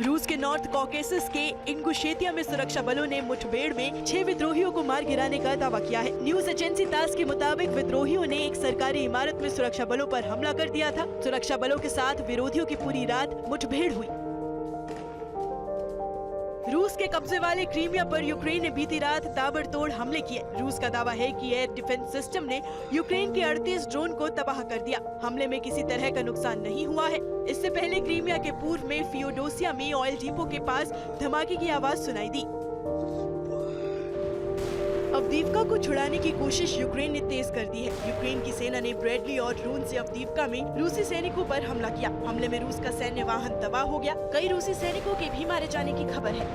रूस के north Caucasus के इंगुशेतिया में सुरक्षा बलों ने मुठभेड़ में 6 विद्रोहियों को मार गिराने का दावा किया है। न्यूज एजेंसी तास के मुताबिक विद्रोहियों ने एक सरकारी इमारत में सुरक्षा बलों पर हमला कर दिया था। सुरक्षा बलों के साथ विरोधियों की पूरी रात मुठभेड़ हुई। रूस के कब्जे वाले क्रीमिया पर यूक्रेन ने बीती रात ताबड़तोड़ हमले किए। रूस का दावा है कि एयर डिफेंस सिस्टम ने यूक्रेन के 38 ड्रोन को तबाह कर दिया। हमले में किसी तरह का नुकसान नहीं हुआ है। इससे पहले क्रीमिया के पूर्व में फियोडोसिया में ऑयल डिपो के पास धमाके की आवाज सुनाई दी। अवदीवका को छुड़ाने की कोशिश यूक्रेन ने तेज कर दी है। यूक्रेन की सेना ने ब्रेडली और ड्रोन से अवदीवका में रूसी सैनिकों पर हमला किया। हमले में रूस का सैन्य वाहन तबाह हो गया। कई रूसी सैनिकों के भी मारे जाने की खबर है।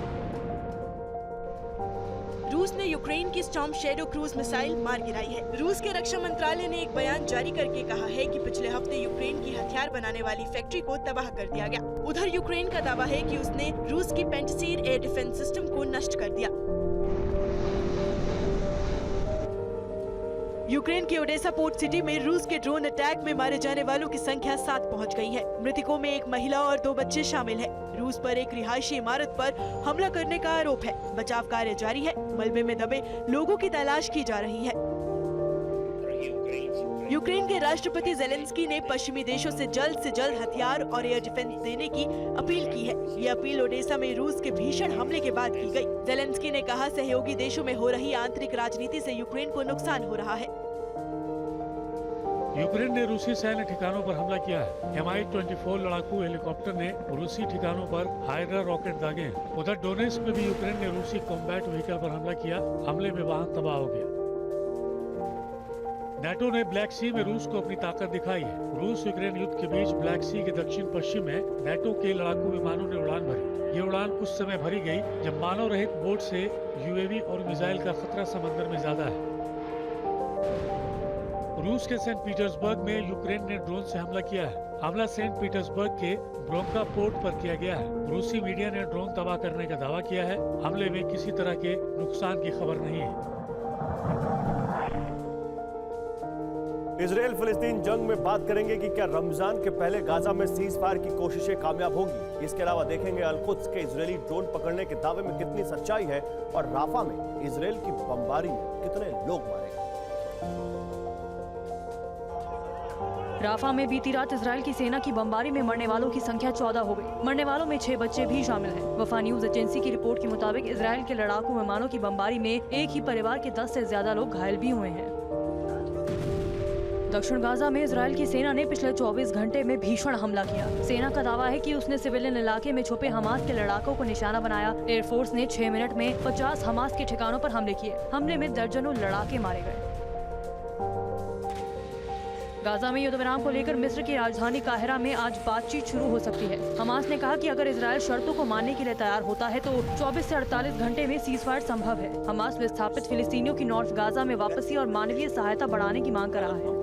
रूस ने यूक्रेन की स्टॉर्म शैडो क्रूज मिसाइल मार गिराई है। रूस के रक्षा मंत्रालय ने एक बयान जारी करके कहा है कि पिछले हफ्ते यूक्रेन की हथियार बनाने वाली फैक्ट्री को तबाह कर दिया गया। उधर यूक्रेन का दावा है कि उसने रूस की पेंटसीर एयर डिफेंस सिस्टम को नष्ट कर दिया। यूक्रेन के ओडेसा पोर्ट सिटी में रूस के ड्रोन अटैक में मारे जाने वालों की संख्या 7 पहुंच गई है। मृतकों में एक महिला और 2 बच्चे शामिल हैं। रूस पर एक रिहायशी इमारत पर हमला करने का आरोप है। बचाव कार्य जारी है। मलबे में दबे लोगों की तलाश की जा रही है। यूक्रेन के राष्ट्रपति जेलेंस्की ने पश्चिमी देशों से जल्द हथियार और एयर डिफेंस देने की अपील की है। ये अपील ओडेसा में रूस के भीषण हमले के बाद की गई। जेलेंस्की ने कहा, सहयोगी देशों में हो रही आंतरिक राजनीति से यूक्रेन को नुकसान हो रहा है। यूक्रेन ने रूसी सैन्य ठिकानों पर हमला किया है। Mi-24 लड़ाकू हेलीकॉप्टर ने रूसी ठिकानों पर हाइड्रा रॉकेट दागे हैं। उधर डोनेस्क में भी यूक्रेन ने रूसी कॉम्बैट व्हीकल पर हमला किया। हमले में वाहन तबाह हो गया। नेटो ने ब्लैक सी में रूस को अपनी ताकत दिखाई है। रूस यूक्रेन युद्ध के बीच ब्लैक सी के दक्षिण पश्चिम में नेटो के लड़ाकू विमानों ने उड़ान भरी। ये उड़ान उस समय भरी गई जब मानव रहित बोट से यूएवी और मिसाइल का खतरा समंदर में ज्यादा है। रूस के सेंट पीटर्सबर्ग में यूक्रेन ने ड्रोन से हमला किया है। हमला सेंट पीटर्सबर्ग के ब्रोंका पोर्ट पर किया गया है। रूसी मीडिया ने ड्रोन तबाह करने का दावा किया है। हमले में किसी तरह के नुकसान की खबर नहीं है। इजराइल फिलिस्तीन जंग में बात करेंगे कि क्या रमजान के पहले गाजा में सीज फायर की कोशिशें कामयाब होंगी। इसके अलावा देखेंगे अल-कुद्स के इजरायली ड्रोन पकड़ने के दावे में कितनी सच्चाई है और राफा में इजराइल की बमबारी में कितने लोग मारे गए। राफा में बीती रात इजराइल की सेना की बमबारी में मरने वालों की संख्या 14 हो गई। मरने वालों में 6 बच्चे भी शामिल हैं। वफा न्यूज एजेंसी की रिपोर्ट के मुताबिक इजराइल के लड़ाकू विमानों की बमबारी में एक ही परिवार के 10 से ज्यादा लोग घायल भी हुए हैं। दक्षिण गाजा में इजराइल की सेना ने पिछले 24 घंटे में भीषण हमला किया। सेना का दावा है कि उसने सिविलियन इलाके में छुपे हमास के लड़ाकों को निशाना बनाया। एयरफोर्स ने 6 मिनट में 50 हमास के ठिकानों पर हमले किए। हमले में दर्जनों लड़ाके मारे गए। गाजा में युद्ध विराम को लेकर मिस्र की राजधानी काहिरा में आज बातचीत शुरू हो सकती है। हमास ने कहा कि अगर इजराइल शर्तों को मानने के लिए तैयार होता है तो 24 से 48 घंटे में सीजफायर संभव है। हमास विस्थापित फिलिस्तीनियों की नॉर्थ गाजा में वापसी और मानवीय सहायता बढ़ाने की मांग कर रहा है।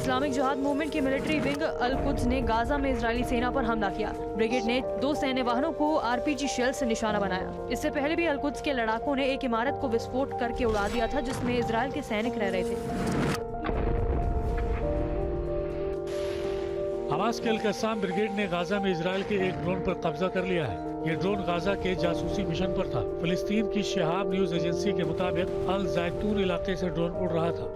इस्लामिक जिहाद मूवमेंट के मिलिट्री विंग अल-कुद्स ने गाजा में इजरायली सेना पर हमला किया। ब्रिगेड ने 2 सैन्य वाहनों को आरपीजी शेल से निशाना बनाया। इससे पहले भी अल-कुद्स के लड़ाकों ने एक इमारत को विस्फोट करके उड़ा दिया था जिसमें इजराइल के सैनिक रह रहे थे। हमास के अल-कस्साम ब्रिगेड ने गाजा में इजराइल के एक ड्रोन पर कब्जा कर लिया है। ये ड्रोन गाजा के जासूसी मिशन पर था। फिलिस्तीन की शहाब न्यूज एजेंसी के मुताबिक अल जैतून इलाके से ड्रोन उड़ रहा था।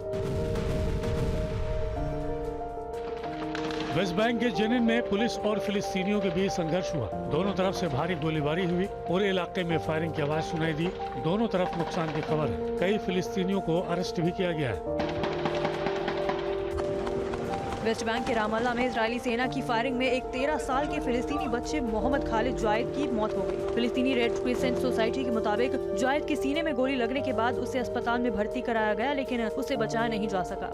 वेस्ट बैंक के जेनिन में पुलिस और फिलिस्तीनियों के बीच संघर्ष हुआ। दोनों तरफ से भारी गोलीबारी हुई। पूरे इलाके में फायरिंग की आवाज सुनाई दी। दोनों तरफ नुकसान की खबर है। कई फिलिस्तीनियों को अरेस्ट भी किया गया है। वेस्ट बैंक के रामल्ला में इजरायली सेना की फायरिंग में एक 13 साल के फिलिस्तीनी बच्चे मोहम्मद खालिद जायद की मौत हो गई। फिलिस्तीनी रेड क्रिसेंट सोसाइटी के मुताबिक जायद के सीने में गोली लगने के बाद उसे अस्पताल में भर्ती कराया गया लेकिन उसे बचाया नहीं जा सका।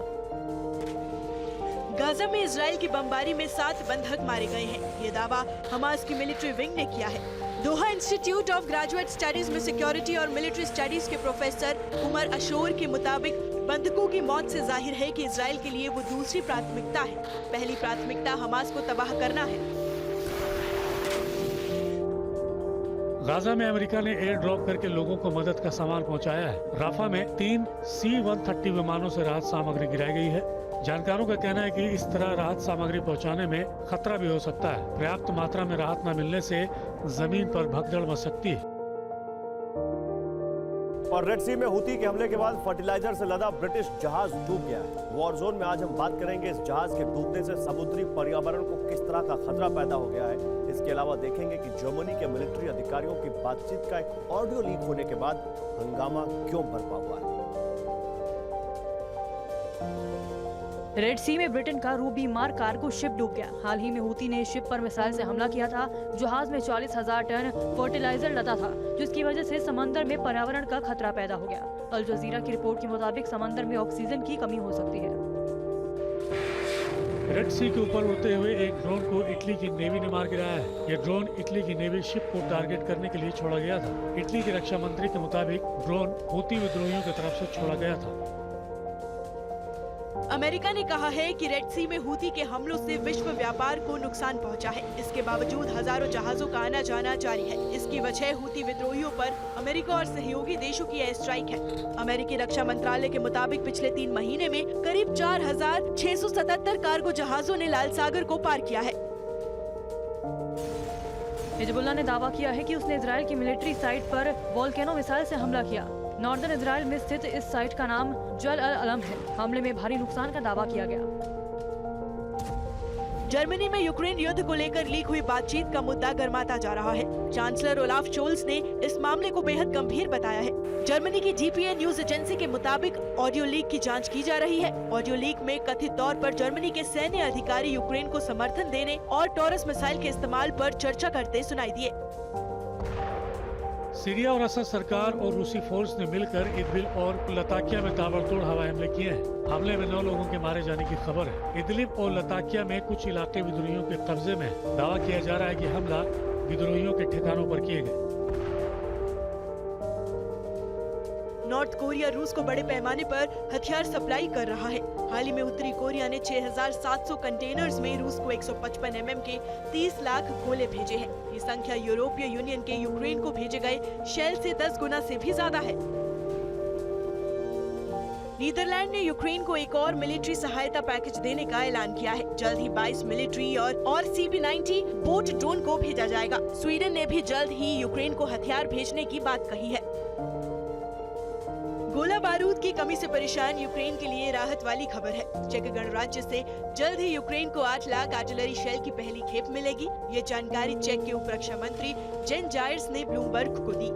गाजा में इजराइल की बमबारी में 7 बंधक मारे गए हैं। ये दावा हमास की मिलिट्री विंग ने किया है। दोहा इंस्टीट्यूट ऑफ ग्रेजुएट स्टडीज में सिक्योरिटी और मिलिट्री स्टडीज के प्रोफेसर उमर अशोर के मुताबिक बंधकों की मौत से जाहिर है कि इजराइल के लिए वो दूसरी प्राथमिकता है। पहली प्राथमिकता हमास को तबाह करना है। गाजा में अमेरिका ने एयर ड्रॉप करके लोगों को मदद का सामान पहुंचाया है। राफा में 3 C-130 विमानों से राहत सामग्री गिराई गई है। जानकारों का कहना है कि इस तरह राहत सामग्री पहुंचाने में खतरा भी हो सकता है। पर्याप्त मात्रा में राहत न मिलने से जमीन पर भगदड़ मच सकती है। और रेड सी में हूती के हमले के बाद फर्टिलाइजर से लदा ब्रिटिश जहाज डूब गया है। वॉर जोन में आज हम बात करेंगे इस जहाज के डूबने से समुद्री पर्यावरण को किस तरह का खतरा पैदा हो गया है। इसके अलावा देखेंगे कि जर्मनी के मिलिट्री अधिकारियों की बातचीत का एक ऑडियो लीक होने के बाद हंगामा क्यों बरपा हुआ है। रेड सी में ब्रिटेन का रूबी मार कार्गो शिप डूब गया। हाल ही में हूती ने शिप पर मिसाइल से हमला किया था। जहाज में 40,000 टन फर्टिलाइजर लदा था, जिसकी वजह से समंदर में पर्यावरण का खतरा पैदा हो गया। अल जजीरा की रिपोर्ट के मुताबिक समंदर में ऑक्सीजन की कमी हो सकती है। रेड सी के ऊपर उड़ते हुए एक ड्रोन को इटली की नेवी ने मार गिराया है। यह ड्रोन इटली की नेवी शिप को टारगेट करने के लिए छोड़ा गया था। इटली के रक्षा मंत्री के मुताबिक ड्रोन हूती विद्रोहियों की तरफ से छोड़ा गया था। अमेरिका ने कहा है कि रेड सी में हूती के हमलों से विश्व व्यापार को नुकसान पहुंचा है। इसके बावजूद हजारों जहाजों का आना जाना जारी है। इसकी वजह हूती विद्रोहियों पर अमेरिका और सहयोगी देशों की एयर स्ट्राइक है। अमेरिकी रक्षा मंत्रालय के मुताबिक पिछले 3 महीने में करीब 4,677 कार्गो जहाजों ने लाल सागर को पार किया है। हिजबुल्लाह ने दावा किया है कि उसने इजराइल की मिलिट्री साइट पर वोल्केनो मिसाइल से हमला किया। नॉर्दर्न इजराइल में स्थित इस साइट का नाम जल अल अलम है। हमले में भारी नुकसान का दावा किया गया। जर्मनी में यूक्रेन युद्ध को लेकर लीक हुई बातचीत का मुद्दा गर्माता जा रहा है। चांसलर ओलाफ शोल्स ने इस मामले को बेहद गंभीर बताया है। जर्मनी की जीपीए न्यूज एजेंसी के मुताबिक ऑडियो लीक की जांच की जा रही है। ऑडियो लीक में कथित तौर पर जर्मनी के सैन्य अधिकारी यूक्रेन को समर्थन देने और टॉरस मिसाइल के इस्तेमाल पर चर्चा करते सुनाई दिए। सीरिया और असद सरकार और रूसी फोर्स ने मिलकर इदलिब और लताकिया में ताबड़तोड़ हवाई हमले किए हैं। हमले में 9 लोगों के मारे जाने की खबर है। इदलिब और लताकिया में कुछ इलाके विद्रोहियों के कब्जे में हैं। दावा किया जा रहा है कि हमला विद्रोहियों के ठिकानों पर किए गए। नॉर्थ कोरिया रूस को बड़े पैमाने पर हथियार सप्लाई कर रहा है। हाल ही में उत्तरी कोरिया ने 6,700 कंटेनर्स में रूस को 155 mm के 30 लाख गोले भेजे हैं। ये संख्या यूरोपीय यूनियन के यूक्रेन को भेजे गए शेल से 10 गुना से भी ज्यादा है। नीदरलैंड ने यूक्रेन को एक और मिलिट्री सहायता पैकेज देने का ऐलान किया है। जल्द ही 22 मिलिट्री और CP-90 बोट ड्रोन को भेजा जाएगा। स्वीडन ने भी जल्द ही यूक्रेन को हथियार भेजने की बात कही है। गोला बारूद की कमी से परेशान यूक्रेन के लिए राहत वाली खबर है। चेक गणराज्य से जल्द ही यूक्रेन को 8 लाख आर्टिलरी शेल की पहली खेप मिलेगी। ये जानकारी चेक के उप रक्षा मंत्री जेन जायर्स ने ब्लूमबर्ग को दी।